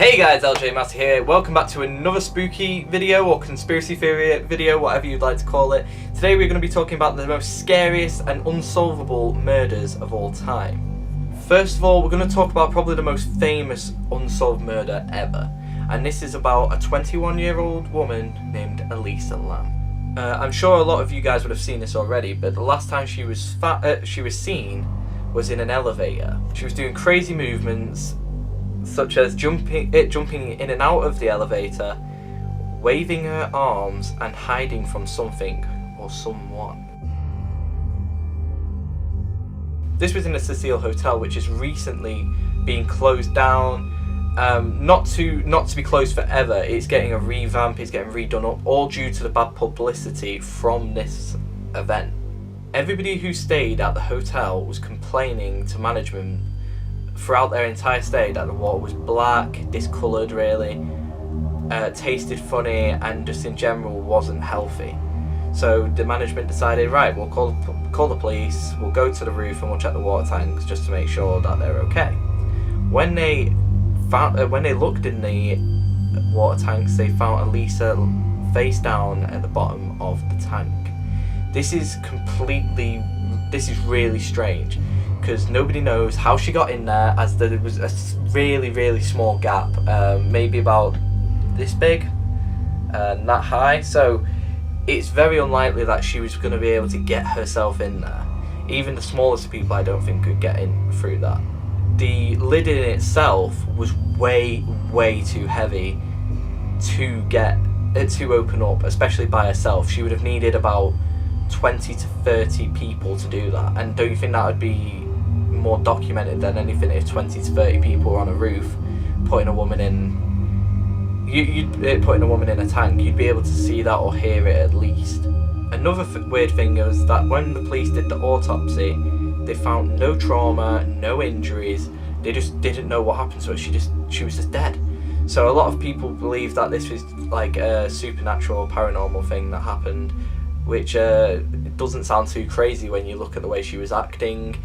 Hey guys, MASSEY here. Welcome back to another spooky video or conspiracy theory video, whatever you'd like to call it. Today we're going to be talking about the most scariest and unsolvable murders of all time. First of all, we're going to talk about probably the most famous unsolved murder ever. And this is about a 21-year-old woman named Allie. I'm sure a lot of you guys would have seen this already, but the last time she was seen was in an elevator. She was doing crazy movements, such as jumping in and out of the elevator, waving her arms and hiding from something or someone. This was in a Cecile hotel, which is recently being closed down. Not to be closed forever. It's getting a revamp. It's getting redone up, all due to the bad publicity from this event. Everybody who stayed at the hotel was complaining to management throughout their entire stay that the water was black, discoloured really, tasted funny, and just in general wasn't healthy. So the management decided, right, we'll call the police, we'll go to the roof and we'll check the water tanks just to make sure that they're okay. When they looked in the water tanks, they found Elisa face down at the bottom of the tank. This is really strange, because nobody knows how she got in there, as there was a really small gap, maybe about this big and that high, so it's very unlikely that she was going to be able to get herself in there. Even the smallest people, I don't think, could get in through that. The lid in itself was way too heavy to get it to open up, especially by herself. She would have needed about 20 to 30 people to do that, and don't you think that would be more documented than anything if 20 to 30 people were on a roof putting a woman in putting a woman in a tank? You'd be able to see that or hear it at least. Another weird thing was that when the police did the autopsy, they found no trauma, no injuries. They just didn't know what happened to her. She was just dead. So a lot of people believe that this was like a supernatural, paranormal thing that happened, which doesn't sound too crazy when you look at the way she was acting.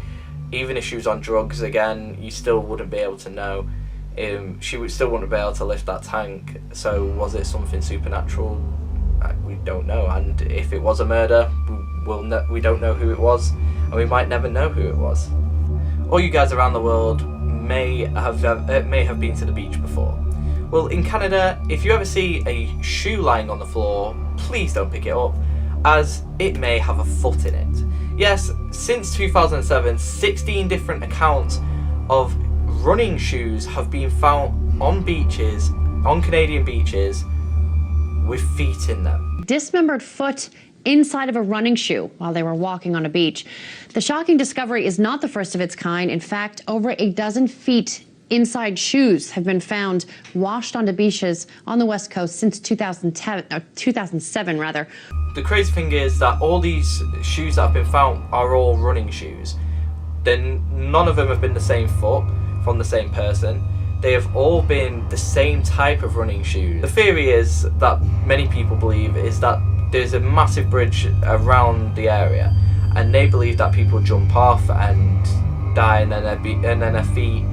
Even if she was on drugs, again, you still wouldn't be able to know. She still wouldn't be able to lift that tank. So was it something supernatural? We don't know. And if it was a murder, we don't know who it was, and we might never know who it was. All you guys around the world may have been to the beach before. Well, in Canada, if you ever see a shoe lying on the floor, please don't pick it up, as it may have a foot in it. Yes, since 2007, 16 different accounts of running shoes have been found on Canadian beaches, with feet in them. Dismembered foot inside of a running shoe while they were walking on a beach. The shocking discovery is not the first of its kind. In fact, over a dozen feet inside shoes have been found washed onto beaches on the West Coast since 2007 rather. The crazy thing is that all these shoes that have been found are all running shoes. Then none of them have been the same foot from the same person. They have all been the same type of running shoes. The theory is that many people believe is that there's a massive bridge around the area, and they believe that people jump off and die, and then their feet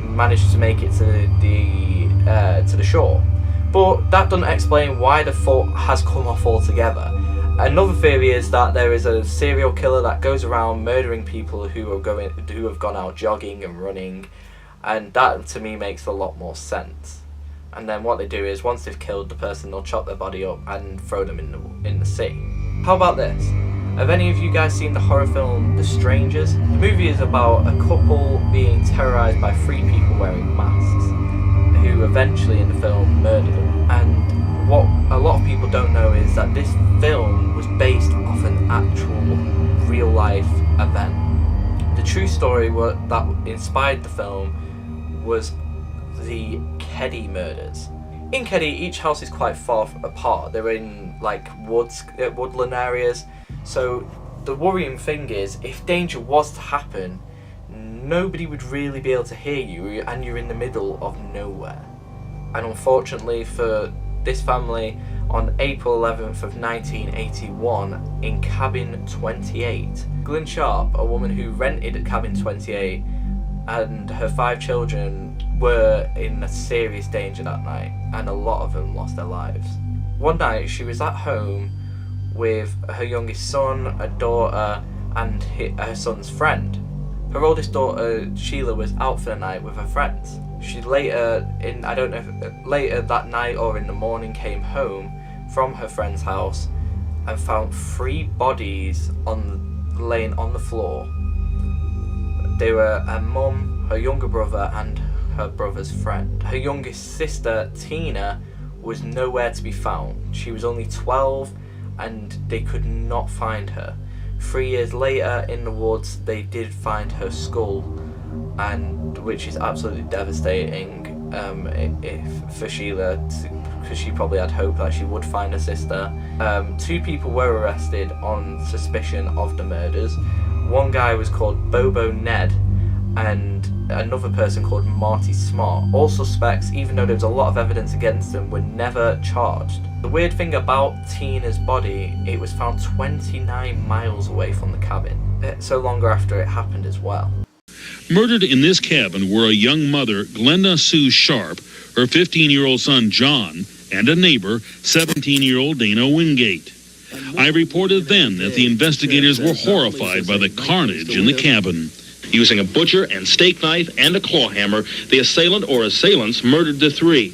manage to make it to the shore. But that doesn't explain why the foot has come off altogether. Another theory is that there is a serial killer that goes around murdering people who have gone out jogging and running, and that to me makes a lot more sense. And then what they do is, once they've killed the person, they'll chop their body up and throw them in the sea. How about this? Have any of you guys seen the horror film The Strangers? The movie is about a couple being terrorised by 3 people wearing masks, who eventually in the film murder them. And what a lot of people don't know is that this film was based off an actual real life event. The true story that inspired the film was the Keddy murders. In Keddy, each house is quite far apart. They're in like woodland areas. So the worrying thing is, if danger was to happen, nobody would really be able to hear you, and you're in the middle of nowhere. And unfortunately for this family, on April 11th of 1981, in cabin 28, Glyn Sharp, a woman who rented at cabin 28, and her 5 children were in a serious danger that night, and a lot of them lost their lives. One night she was at home with her youngest son, a daughter, and her son's friend. Her oldest daughter, Sheila, was out for the night with her friends. She later that night or in the morning, came home from her friend's house and found 3 bodies laying on the floor. They were her mum, her younger brother, and her brother's friend. Her youngest sister, Tina, was nowhere to be found. She was only 12 and they could not find her. 3 years later in the woods they did find her skull, and which is absolutely devastating for Sheila, because she probably had hope that she would find her sister. 2 people were arrested on suspicion of the murders. One guy was called Bobo Ned, and another person called Marty Smart. All suspects, even though there was a lot of evidence against them, were never charged. The weird thing about Tina's body, it was found 29 miles away from the cabin, so longer after it happened as well. Murdered in this cabin were a young mother, Glenda Sue Sharp, her 15-year-old son, John, and a neighbor, 17-year-old Dana Wingate. I reported then that the investigators were horrified by the carnage in the cabin. Using a butcher and steak knife and a claw hammer, the assailant or assailants murdered the 3.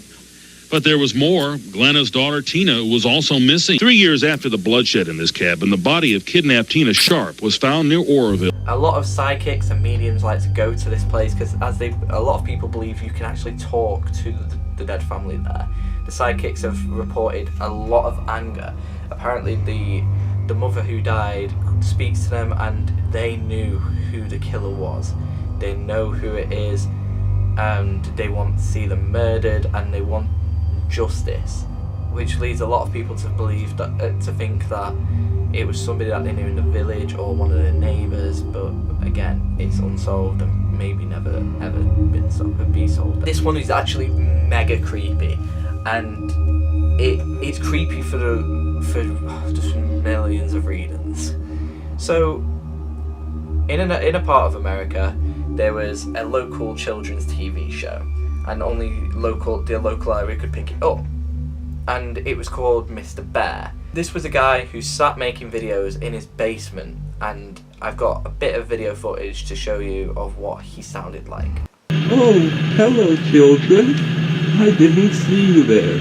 But there was more. Glenda's daughter, Tina, was also missing. 3 years after the bloodshed in this cabin, the body of kidnapped Tina Sharp was found near Oroville. A lot of psychics and mediums like to go to this place because a lot of people believe you can actually talk to the dead family there. The psychics have reported a lot of anger. Apparently the mother who died speaks to them and they knew who the killer was. They know who it is and they want to see them murdered and they want justice, which leads a lot of people to believe that to think that it was somebody that they knew in the village or one of their neighbours, but again, it's unsolved and maybe never ever be solved. This one is actually mega creepy, and it's creepy for just millions of reasons. So in a part of America there was a local children's TV show, and only the local area could pick it up, and it was called Mr. Bear. This was a guy who sat making videos in his basement, and I've got a bit of video footage to show you of what he sounded like. Oh, hello children. I didn't see you there.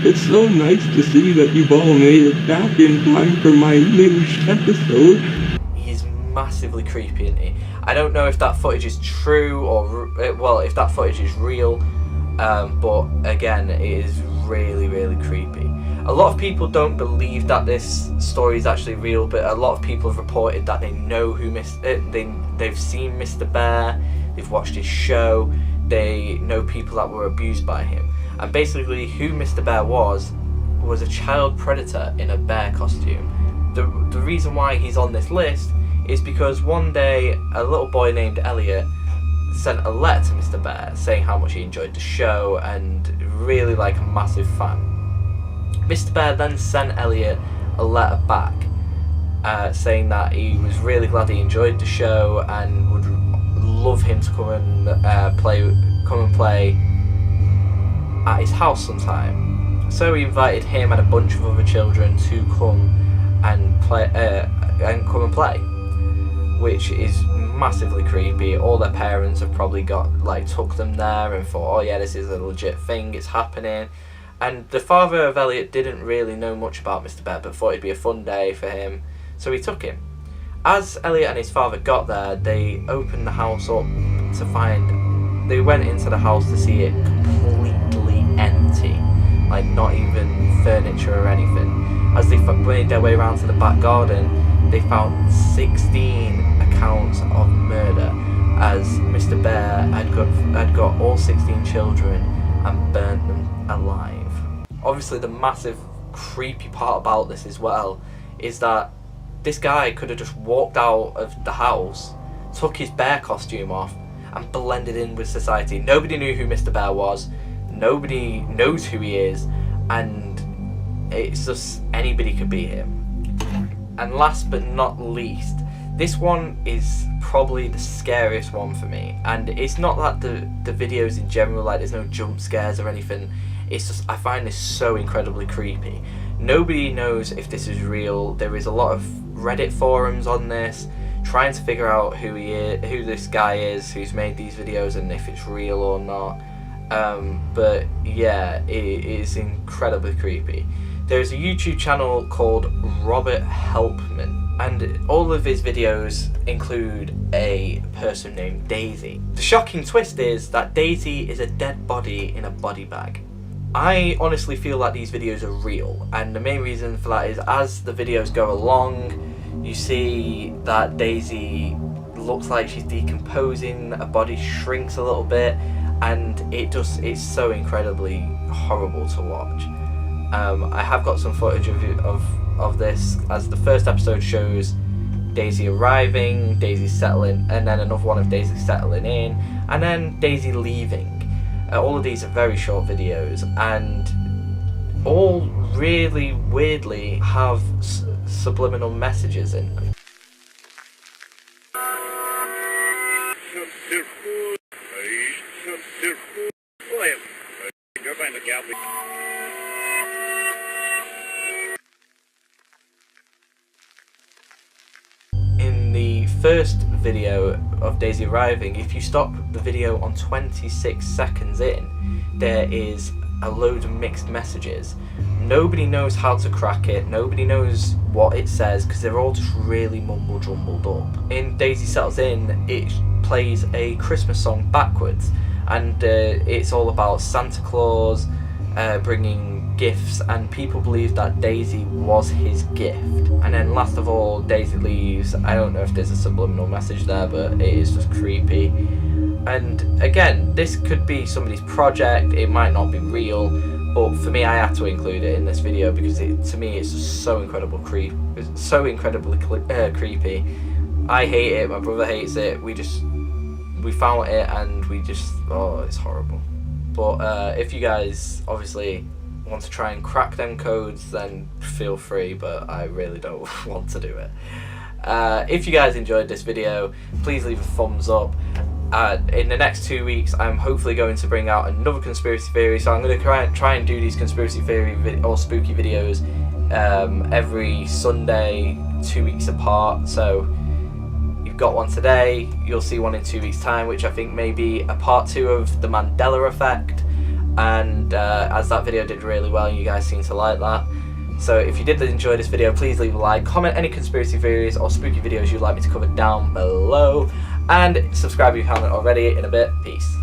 It's so nice to see that you've all made it back in time for my news episode. He's massively creepy, isn't he? I don't know if that footage is true or, well, if that footage is real, but again, it is really, really creepy. A lot of people don't believe that this story is actually real, but a lot of people have reported that they know who they've seen Mr. Bear, they've watched his show, they know people that were abused by him. And basically who Mr. Bear was a child predator in a bear costume. The reason why he's on this list is because one day a little boy named Elliot sent a letter to Mr. Bear saying how much he enjoyed the show and really like a massive fan. Mr. Bear then sent Elliot a letter back saying that he was really glad he enjoyed the show and would love him to come and play at his house sometime. So he invited him and a bunch of other children to come and play, which is massively creepy. All their parents have probably took them there and thought, oh yeah, this is a legit thing, it's happening. And the father of Elliot didn't really know much about Mr. Bear, but thought it'd be a fun day for him, so he took him. As Elliot and his father got there, they opened the house up to find, they went into the house to see it completely empty, like not even furniture or anything. As they made their way around to the back garden, they found 16 accounts of murder, as Mr. Bear had got all 16 children and burnt them alive. Obviously the massive creepy part about this as well is that this guy could have just walked out of the house, took his bear costume off and blended in with society. Nobody knew who Mr. Bear was, nobody knows who he is, and it's just anybody could be him. And last but not least, This one is probably the scariest one for me, and it's not that the videos in general, like there's no jump scares or anything, it's just I find this so incredibly creepy. Nobody knows if this is real. There is a lot of Reddit forums on this trying to figure out who this guy is who's made these videos and if it's real or not. But yeah, it is incredibly creepy. There's a YouTube channel called Robert Helpman, and all of his videos include a person named Daisy. The shocking twist is that Daisy is a dead body in a body bag. I honestly feel like these videos are real, and the main reason for that is as the videos go along, you see that Daisy looks like she's decomposing, her body shrinks a little bit, and it's so incredibly horrible to watch. I have got some footage of this, as the first episode shows Daisy arriving, Daisy settling, and then another one of Daisy settling in, and then Daisy leaving. All of these are very short videos, and all really weirdly have subliminal messages in them. In the first video of Daisy arriving, if you stop the video on 26 seconds in, there is a load of mixed messages. Nobody knows how to crack it, nobody knows what it says, because they're all just really mumble jumbled up. In Daisy Settles In, it plays a Christmas song backwards, and it's all about Santa Claus bringing gifts, and people believe that Daisy was his gift. And then last of all, Daisy leaves. I don't know if there's a subliminal message there, but it is just creepy. And again, this could be somebody's project, it might not be real, but for me I had to include it in this video because to me it's just so incredibly creepy. I hate it, my brother hates it, we found it and it's horrible. But if you guys obviously want to try and crack them codes, then feel free, but I really don't want to do it. If you guys enjoyed this video, please leave a thumbs up. In the next 2 weeks, I'm hopefully going to bring out another conspiracy theory, so I'm going to try and do these conspiracy theory or spooky videos every Sunday, 2 weeks apart. So you've got one today, you'll see one in 2 weeks time, which I think may be a part 2 of the Mandela effect, and as that video did really well, you guys seem to like that. So if you did enjoy this video, please leave a like, comment any conspiracy theories or spooky videos you'd like me to cover down below, and subscribe if you haven't already. In a bit, peace.